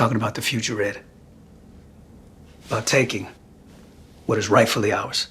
talking about the future, Ed. About taking what is rightfully ours.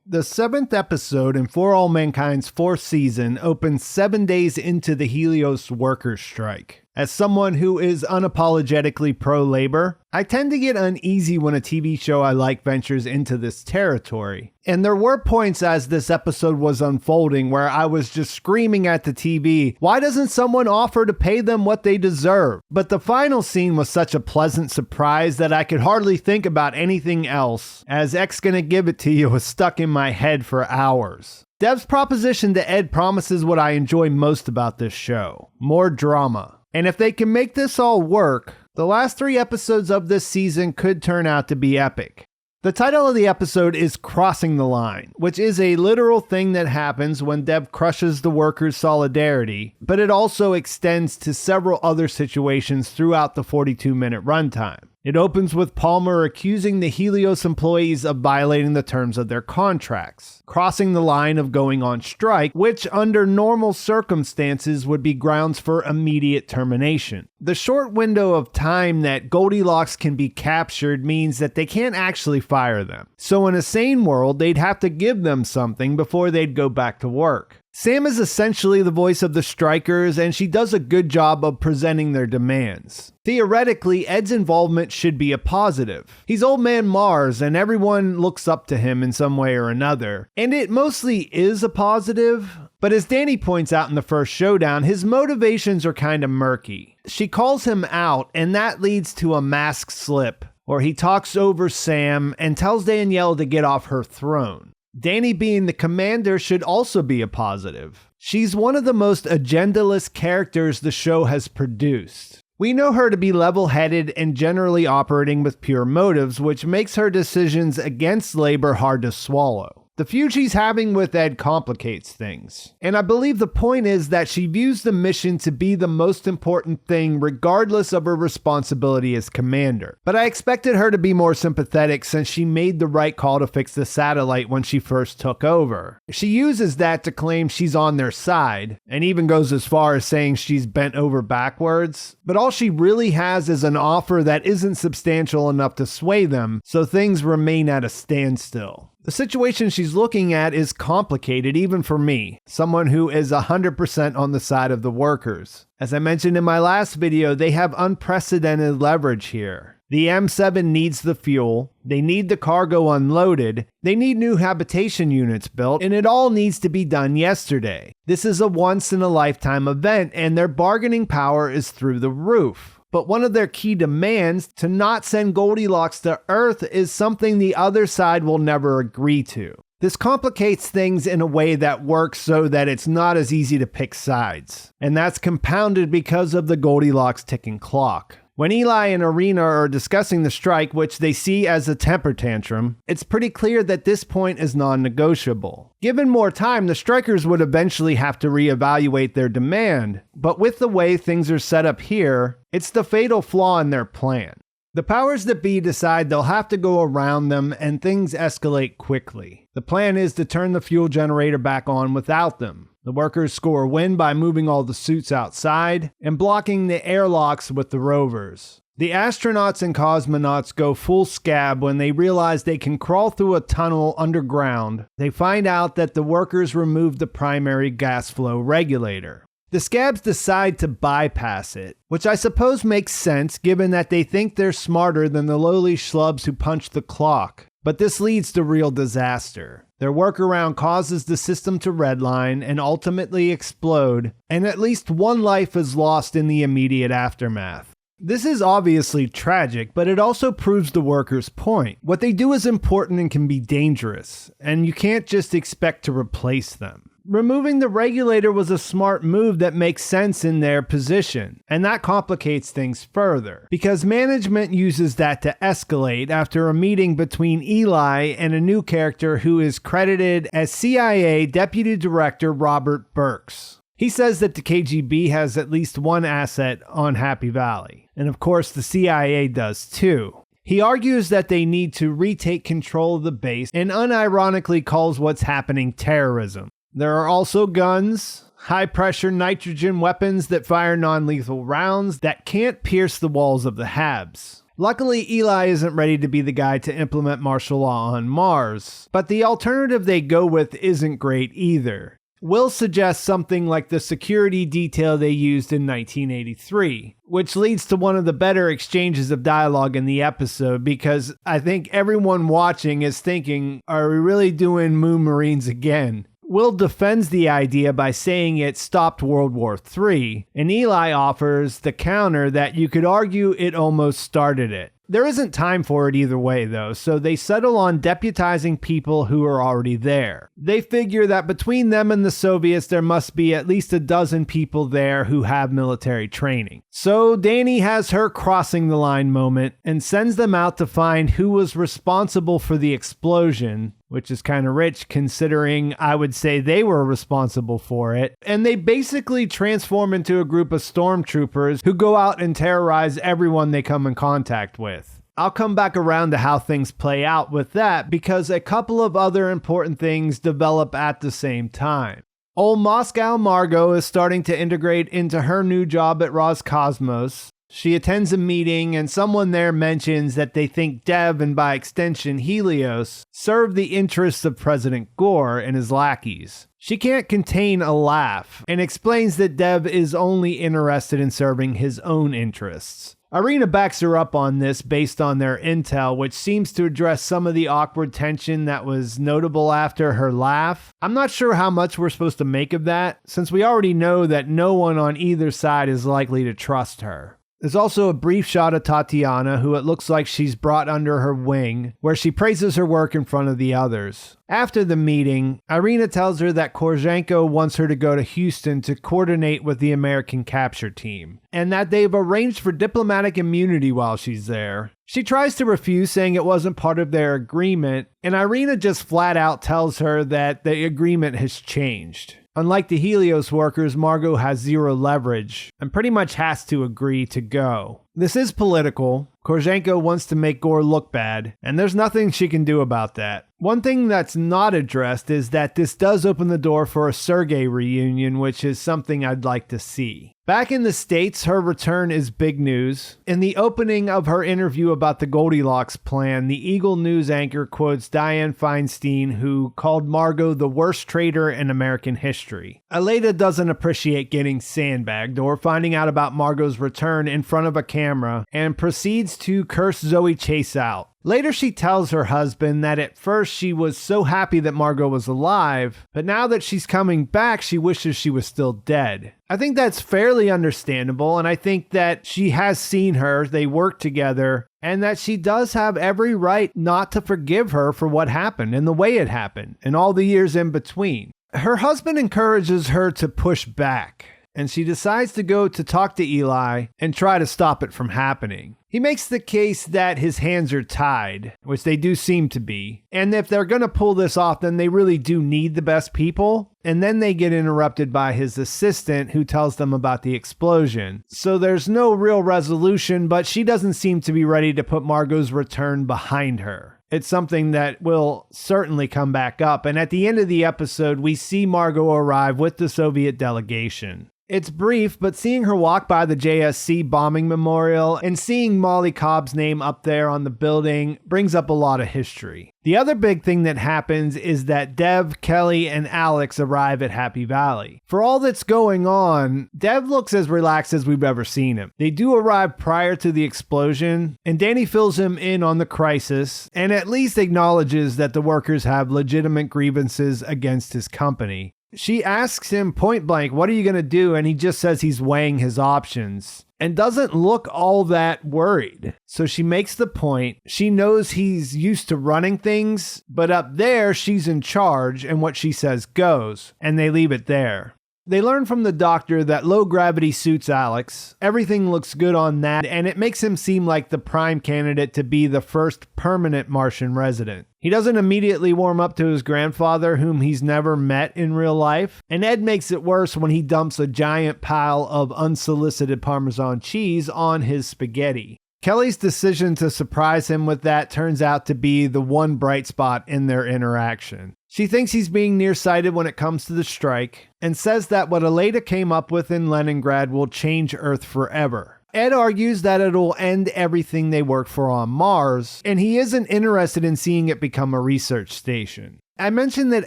The 7th episode in For All Mankind's 4th season opens 7 days into the Helios workers' strike. As someone who is unapologetically pro-labor, I tend to get uneasy when a TV show I like ventures into this territory. And there were points as this episode was unfolding where I was just screaming at the TV, why doesn't someone offer to pay them what they deserve? But the final scene was such a pleasant surprise that I could hardly think about anything else, as X Gonna Give It To You was stuck in my head for hours. Dev's proposition to Ed promises what I enjoy most about this show: more drama. And if they can make this all work, the last 3 episodes of this season could turn out to be epic. The title of the episode is Crossing the Line, which is a literal thing that happens when Dev crushes the workers' solidarity, but it also extends to several other situations throughout the 42-minute runtime. It opens with Palmer accusing the Helios employees of violating the terms of their contracts, crossing the line of going on strike, which under normal circumstances would be grounds for immediate termination. The short window of time that Goldilocks can be captured means that they can't actually fire them. So in a sane world, they'd have to give them something before they'd go back to work. Sam is essentially the voice of the strikers, and she does a good job of presenting their demands. Theoretically, Ed's involvement should be a positive. He's Old Man Mars, and everyone looks up to him in some way or another. And it mostly is a positive, but as Danny points out in the first showdown, his motivations are kind of murky. She calls him out, and that leads to a mask slip, where he talks over Sam and tells Danielle to get off her throne. Danny being the commander should also be a positive. She's one of the most agendaless characters the show has produced. We know her to be level-headed and generally operating with pure motives, which makes her decisions against labor hard to swallow. The feud she's having with Ed complicates things. And I believe the point is that she views the mission to be the most important thing regardless of her responsibility as commander. But I expected her to be more sympathetic since she made the right call to fix the satellite when she first took over. She uses that to claim she's on their side, and even goes as far as saying she's bent over backwards. But all she really has is an offer that isn't substantial enough to sway them, so things remain at a standstill. The situation she's looking at is complicated even for me, someone who is 100% on the side of the workers. As I mentioned in my last video, they have unprecedented leverage here. The M7 needs the fuel, they need the cargo unloaded, they need new habitation units built, and it all needs to be done yesterday. This is a once-in-a-lifetime event, and their bargaining power is through the roof. But one of their key demands, to not send Goldilocks to Earth, is something the other side will never agree to. This complicates things in a way that works so that it's not as easy to pick sides. And that's compounded because of the Goldilocks ticking clock. When Eli and Irina are discussing the strike, which they see as a temper tantrum, it's pretty clear that this point is non-negotiable. Given more time, the strikers would eventually have to reevaluate their demand, but with the way things are set up here, it's the fatal flaw in their plan. The powers that be decide they'll have to go around them, and things escalate quickly. The plan is to turn the fuel generator back on without them. The workers score a win by moving all the suits outside and blocking the airlocks with the rovers. The astronauts and cosmonauts go full scab when they realize they can crawl through a tunnel underground. They find out that the workers removed the primary gas flow regulator. The scabs decide to bypass it, which I suppose makes sense given that they think they're smarter than the lowly schlubs who punch the clock. But this leads to real disaster. Their workaround causes the system to redline and ultimately explode, and at least one life is lost in the immediate aftermath. This is obviously tragic, but it also proves the workers' point. What they do is important and can be dangerous, and you can't just expect to replace them. Removing the regulator was a smart move that makes sense in their position, and that complicates things further, because management uses that to escalate after a meeting between Eli and a new character who is credited as CIA Deputy Director Robert Burks. He says that the KGB has at least one asset on Happy Valley, and of course the CIA does too. He argues that they need to retake control of the base and unironically calls what's happening terrorism. There are also guns, high-pressure nitrogen weapons that fire non-lethal rounds that can't pierce the walls of the HABs. Luckily, Eli isn't ready to be the guy to implement martial law on Mars, but the alternative they go with isn't great either. Will suggests something like the security detail they used in 1983, which leads to one of the better exchanges of dialogue in the episode, because I think everyone watching is thinking, are we really doing Moon Marines again? Will defends the idea by saying it stopped World War III, and Eli offers the counter that you could argue it almost started it. There isn't time for it either way, though, so they settle on deputizing people who are already there. They figure that between them and the Soviets, there must be at least a dozen people there who have military training. So Danny has her crossing the line moment and sends them out to find who was responsible for the explosion, which is kind of rich considering I would say they were responsible for it. And they basically transform into a group of stormtroopers who go out and terrorize everyone they come in contact with. I'll come back around to how things play out with that because a couple of other important things develop at the same time. Old Moscow Margo is starting to integrate into her new job at Roscosmos. She attends a meeting and someone there mentions that they think Dev and by extension Helios serve the interests of President Gore and his lackeys. She can't contain a laugh and explains that Dev is only interested in serving his own interests. Irina backs her up on this based on their intel, which seems to address some of the awkward tension that was notable after her laugh. I'm not sure how much we're supposed to make of that, since we already know that no one on either side is likely to trust her. There's also a brief shot of Tatiana, who it looks like she's brought under her wing, where she praises her work in front of the others. After the meeting, Irina tells her that Korzhenko wants her to go to Houston to coordinate with the American capture team, and that they've arranged for diplomatic immunity while she's there. She tries to refuse, saying it wasn't part of their agreement, and Irina just flat out tells her that the agreement has changed. Unlike the Helios workers, Margo has zero leverage and pretty much has to agree to go. This is political. Korzhenko wants to make Gore look bad, and there's nothing she can do about that. One thing that's not addressed is that this does open the door for a Sergei reunion, which is something I'd like to see. Back in the States, her return is big news. In the opening of her interview about the Goldilocks plan, the Eagle News anchor quotes Dianne Feinstein, who called Margo the worst traitor in American history. Aleda doesn't appreciate getting sandbagged or finding out about Margo's return in front of a camera and proceeds to curse Zoe Chase out. Later, she tells her husband that at first she was so happy that Margo was alive, but now that she's coming back, she wishes she was still dead. I think that's fairly understandable, and I think that she has seen her, they work together, and that she does have every right not to forgive her for what happened and the way it happened and all the years in between. Her husband encourages her to push back, and she decides to go to talk to Eli and try to stop it from happening. He makes the case that his hands are tied, which they do seem to be, and if they're going to pull this off, then they really do need the best people, and then they get interrupted by his assistant who tells them about the explosion. So there's no real resolution, but she doesn't seem to be ready to put Margo's return behind her. It's something that will certainly come back up, and at the end of the episode, we see Margo arrive with the Soviet delegation. It's brief, but seeing her walk by the JSC bombing memorial and seeing Molly Cobb's name up there on the building brings up a lot of history. The other big thing that happens is that Dev, Kelly, and Alex arrive at Happy Valley. For all that's going on, Dev looks as relaxed as we've ever seen him. They do arrive prior to the explosion, and Danny fills him in on the crisis and at least acknowledges that the workers have legitimate grievances against his company. She asks him point blank, what are you going to do? And he just says he's weighing his options and doesn't look all that worried. So she makes the point. She knows he's used to running things, but up there she's in charge and what she says goes, and they leave it there. They learn from the doctor that low gravity suits Alex. Everything looks good on that, and it makes him seem like the prime candidate to be the first permanent Martian resident. He doesn't immediately warm up to his grandfather, whom he's never met in real life, and Ed makes it worse when he dumps a giant pile of unsolicited Parmesan cheese on his spaghetti. Kelly's decision to surprise him with that turns out to be the one bright spot in their interaction. She thinks he's being nearsighted when it comes to the strike, and says that what Aleda came up with in Leningrad will change Earth forever. Ed argues that it'll end everything they work for on Mars, and he isn't interested in seeing it become a research station. I mentioned that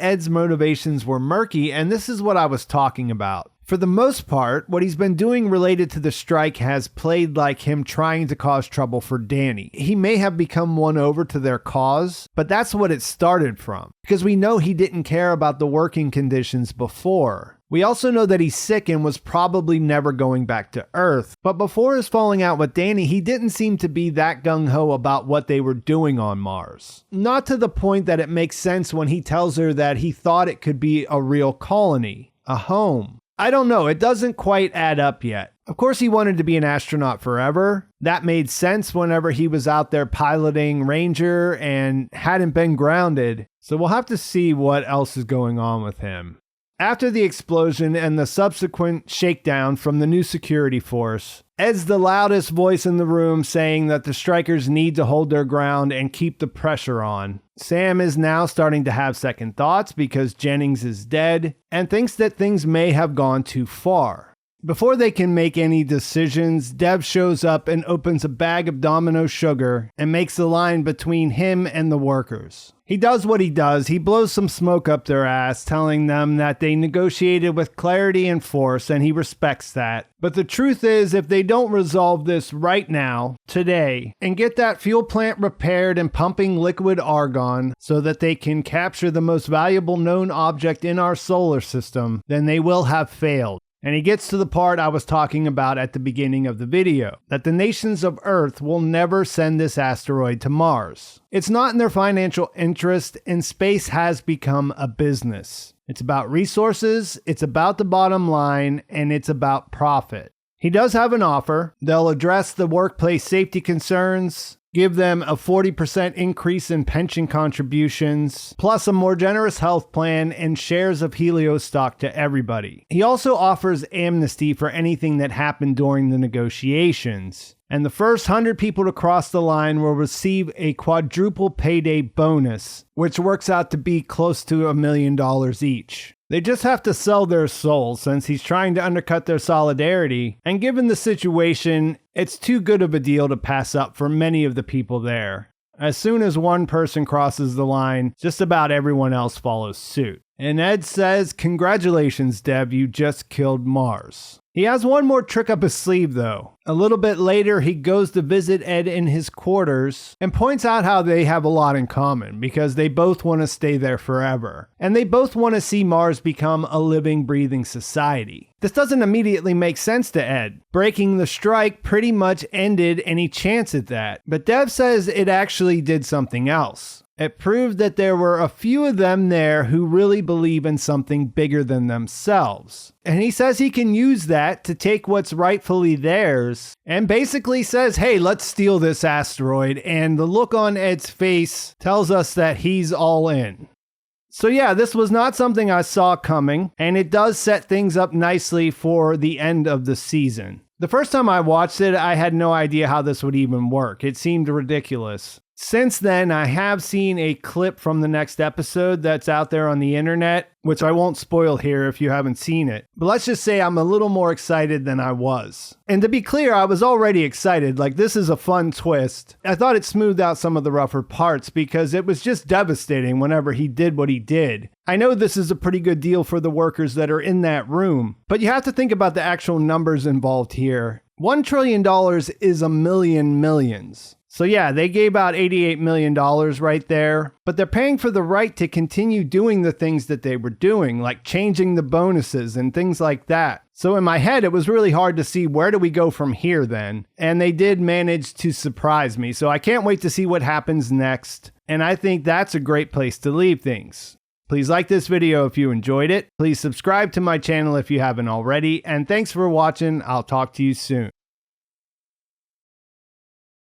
Ed's motivations were murky, and this is what I was talking about. For the most part, what he's been doing related to the strike has played like him trying to cause trouble for Danny. He may have become won over to their cause, but that's what it started from, because we know he didn't care about the working conditions before. We also know that he's sick and was probably never going back to Earth, but before his falling out with Danny, he didn't seem to be that gung-ho about what they were doing on Mars. Not to the point that it makes sense when he tells her that he thought it could be a real colony, a home. I don't know, it doesn't quite add up yet. Of course he wanted to be an astronaut forever. That made sense whenever he was out there piloting Ranger and hadn't been grounded, so we'll have to see what else is going on with him. After the explosion and the subsequent shakedown from the new security force, Ed's the loudest voice in the room saying that the strikers need to hold their ground and keep the pressure on. Sam is now starting to have second thoughts because Jennings is dead and thinks that things may have gone too far. Before they can make any decisions, Dev shows up and opens a bag of Domino sugar and makes a line between him and the workers. He does what he does. He blows some smoke up their ass, telling them that they negotiated with clarity and force, and he respects that. But the truth is, if they don't resolve this right now, today, and get that fuel plant repaired and pumping liquid argon so that they can capture the most valuable known object in our solar system, then they will have failed. And he gets to the part I was talking about at the beginning of the video, that the nations of Earth will never send this asteroid to Mars. It's not in their financial interest, and space has become a business. It's about resources, it's about the bottom line, and it's about profit. He does have an offer. They'll address the workplace safety concerns, give them a 40% increase in pension contributions, plus a more generous health plan and shares of Helios stock to everybody. He also offers amnesty for anything that happened during the negotiations. And the first 100 people to cross the line will receive a quadruple payday bonus, which works out to be close to $1 million each. They just have to sell their souls since he's trying to undercut their solidarity, and given the situation, it's too good of a deal to pass up for many of the people there. As soon as one person crosses the line, just about everyone else follows suit. And Ed says, "Congratulations, Deb, you just killed Mars." He has one more trick up his sleeve though. A little bit later, he goes to visit Ed in his quarters and points out how they have a lot in common because they both want to stay there forever. And they both want to see Mars become a living, breathing society. This doesn't immediately make sense to Ed. Breaking the strike pretty much ended any chance at that. But Dev says it actually did something else. It proved that there were a few of them there who really believe in something bigger than themselves. And he says he can use that to take what's rightfully theirs and basically says, hey, let's steal this asteroid. And the look on Ed's face tells us that he's all in. So yeah, this was not something I saw coming, and it does set things up nicely for the end of the season. The first time I watched it, I had no idea how this would even work. It seemed ridiculous. Since then, I have seen a clip from the next episode that's out there on the internet, which I won't spoil here if you haven't seen it. But let's just say I'm a little more excited than I was. And to be clear, I was already excited. Like, this is a fun twist. I thought it smoothed out some of the rougher parts because it was just devastating whenever he did what he did. I know this is a pretty good deal for the workers that are in that room, but you have to think about the actual numbers involved here. $1 trillion is a million millions. So yeah, they gave out $88 million right there, but they're paying for the right to continue doing the things that they were doing, like changing the bonuses and things like that. So in my head, it was really hard to see where do we go from here then, and they did manage to surprise me. So I can't wait to see what happens next, and I think that's a great place to leave things. Please like this video if you enjoyed it. Please subscribe to my channel if you haven't already, and thanks for watching. I'll talk to you soon.